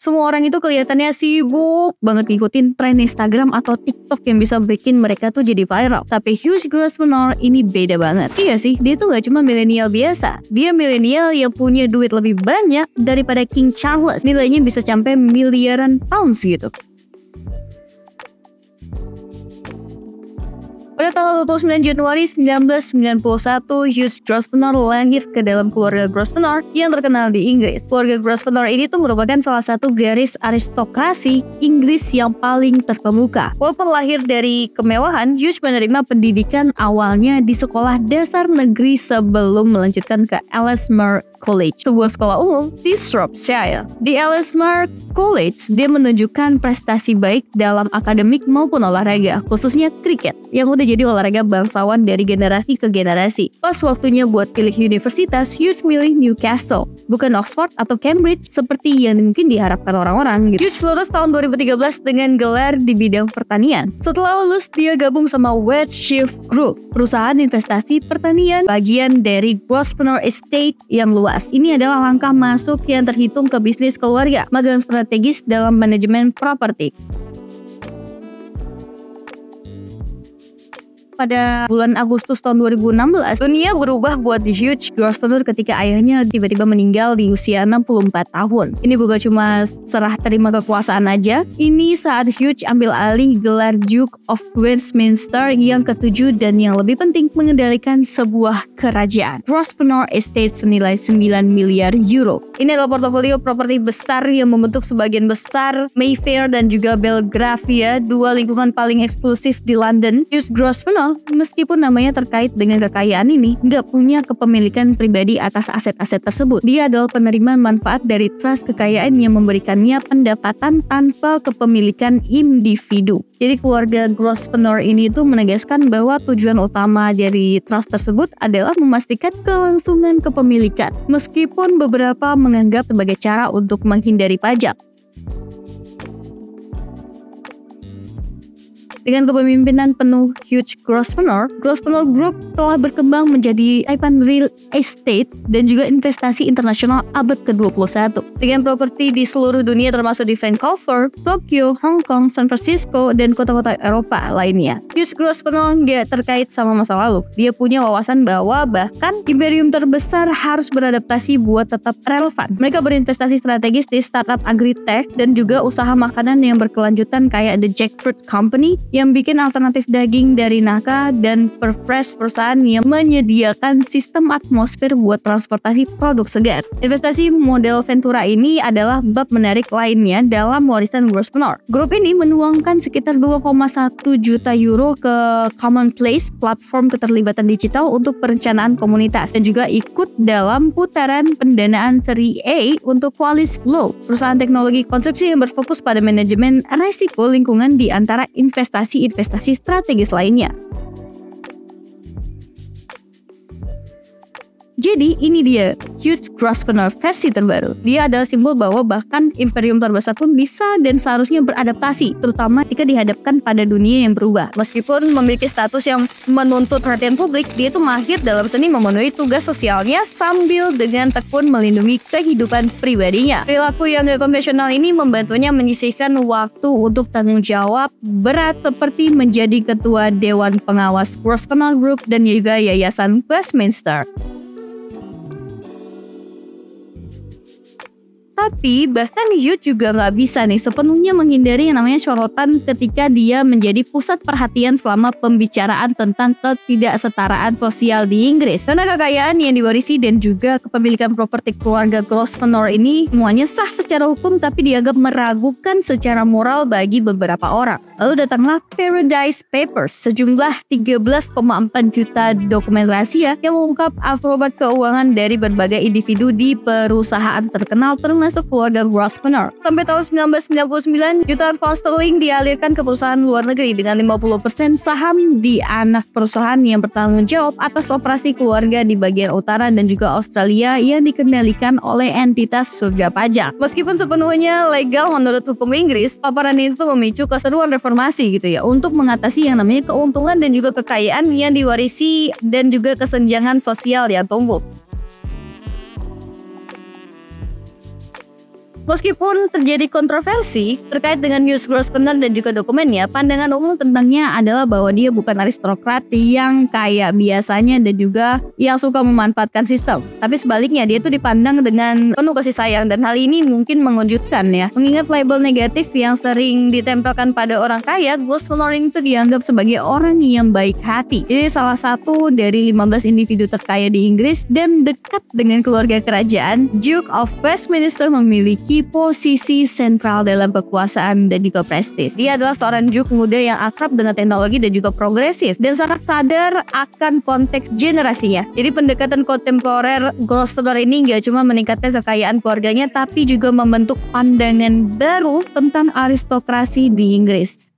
Semua orang itu kelihatannya sibuk banget ngikutin tren Instagram atau TikTok yang bisa bikin mereka tuh jadi viral. Tapi Hugh Grosvenor ini beda banget. Iya sih, dia tuh gak cuma milenial biasa. Dia milenial yang punya duit lebih banyak daripada King Charles. Nilainya bisa sampai miliaran pounds gitu. Pada tanggal 29 Januari 1991, Hugh Grosvenor lahir ke dalam keluarga Grosvenor yang terkenal di Inggris. Keluarga Grosvenor ini tuh merupakan salah satu garis aristokrasi Inggris yang paling terkemuka. Walaupun lahir dari kemewahan, Hugh menerima pendidikan awalnya di sekolah dasar negeri sebelum melanjutkan ke Ellesmere College, sebuah sekolah umum di Shropshire. Di Ellesmere College, dia menunjukkan prestasi baik dalam akademik maupun olahraga, khususnya kriket, yang udah jadi olahraga bangsawan dari generasi ke generasi. Pas waktunya buat pilih universitas, Hugh milih Newcastle, bukan Oxford atau Cambridge seperti yang mungkin diharapkan orang-orang gitu. Hugh lulus tahun 2013 dengan gelar di bidang pertanian. Setelah lulus, dia gabung sama Redshift Group, perusahaan investasi pertanian bagian dari Grosvenor Estate yang luas. Ini adalah langkah masuk yang terhitung ke bisnis keluarga, magang strategis dalam manajemen properti. Pada bulan Agustus tahun 2016, dunia berubah buat Hugh Grosvenor ketika ayahnya tiba-tiba meninggal di usia 64 tahun. Ini bukan cuma serah terima kekuasaan aja, ini saat Hugh ambil alih gelar Duke of Westminster yang ke-7 dan yang lebih penting mengendalikan sebuah kerajaan. Grosvenor Estate senilai 9 miliar euro. Ini adalah portofolio properti besar yang membentuk sebagian besar Mayfair dan juga Belgravia, dua lingkungan paling eksklusif di London. Hugh Grosvenor, meskipun namanya terkait dengan kekayaan ini, nggak punya kepemilikan pribadi atas aset-aset tersebut. Dia adalah penerima manfaat dari trust kekayaan yang memberikannya pendapatan tanpa kepemilikan individu. Jadi keluarga Grosvenor ini tuh menegaskan bahwa tujuan utama dari trust tersebut adalah memastikan kelangsungan kepemilikan, meskipun beberapa menganggap sebagai cara untuk menghindari pajak. Dengan kepemimpinan penuh Hugh Grosvenor, Grosvenor Group telah berkembang menjadi ikon real estate dan juga investasi internasional abad ke-21. Dengan properti di seluruh dunia termasuk di Vancouver, Tokyo, Hong Kong, San Francisco, dan kota-kota Eropa lainnya. Hugh Grosvenor nggak terkait sama masa lalu. Dia punya wawasan bahwa bahkan imperium terbesar harus beradaptasi buat tetap relevan. Mereka berinvestasi strategis di startup agritech dan juga usaha makanan yang berkelanjutan kayak The Jackfruit Company yang bikin alternatif daging dari nangka, dan Perfresh, perusahaan yang menyediakan sistem atmosfer buat transportasi produk segar. Investasi model Ventura ini adalah bab menarik lainnya dalam warisan Grosvenor. Grup ini menuangkan sekitar 2,1 juta euro ke Commonplace, platform keterlibatan digital untuk perencanaan komunitas, dan juga ikut dalam putaran pendanaan seri A untuk Qualys Flow, perusahaan teknologi konstruksi yang berfokus pada manajemen resiko lingkungan di antara investasi strategis lainnya. Jadi ini dia Hugh Grosvenor versi terbaru. Dia adalah simbol bahwa bahkan imperium terbesar pun bisa dan seharusnya beradaptasi, terutama jika dihadapkan pada dunia yang berubah. Meskipun memiliki status yang menuntut perhatian publik, dia itu mahir dalam seni memenuhi tugas sosialnya sambil dengan tekun melindungi kehidupan pribadinya. Perilaku yang gak konvensional ini membantunya menyisihkan waktu untuk tanggung jawab berat seperti menjadi ketua Dewan Pengawas Grosvenor Group dan juga Yayasan Westminster. Tapi bahkan Hugh juga nggak bisa nih sepenuhnya menghindari yang namanya sorotan ketika dia menjadi pusat perhatian selama pembicaraan tentang ketidaksetaraan sosial di Inggris. Karena kekayaan yang diwarisi dan juga kepemilikan properti keluarga Grosvenor ini semuanya sah secara hukum tapi dianggap meragukan secara moral bagi beberapa orang. Lalu datanglah Paradise Papers, sejumlah 13,4 juta dokumen rahasia yang mengungkap akrobat keuangan dari berbagai individu di perusahaan terkenal termasuk keluarga Grosvenor. Sampai tahun 1999, jutaan pound sterling dialirkan ke perusahaan luar negeri dengan 50% saham di anak perusahaan yang bertanggung jawab atas operasi keluarga di bagian utara dan juga Australia yang dikendalikan oleh entitas surga pajak. Meskipun sepenuhnya legal menurut hukum Inggris, paparan itu memicu keseruan reformasi gitu ya, untuk mengatasi yang namanya keuntungan dan juga kekayaan yang diwarisi dan juga kesenjangan sosial yang tumbuh. Meskipun terjadi kontroversi terkait dengan Hugh Grosvenor dan juga dokumennya, pandangan umum tentangnya adalah bahwa dia bukan aristokrat yang kaya biasanya dan juga yang suka memanfaatkan sistem. Tapi sebaliknya dia tuh dipandang dengan penuh kasih sayang, dan hal ini mungkin mengejutkan ya. Mengingat label negatif yang sering ditempelkan pada orang kaya, Grosvenor itu dianggap sebagai orang yang baik hati. Jadi salah satu dari 15 individu terkaya di Inggris dan dekat dengan keluarga kerajaan, Duke of Westminster memiliki posisi sentral dalam kekuasaan dan juga prestis. Dia adalah seorang duke muda yang akrab dengan teknologi dan juga progresif dan sangat sadar akan konteks generasinya. Jadi pendekatan kontemporer Grosvenor ini gak cuma meningkatkan kekayaan keluarganya, tapi juga membentuk pandangan baru tentang aristokrasi di Inggris.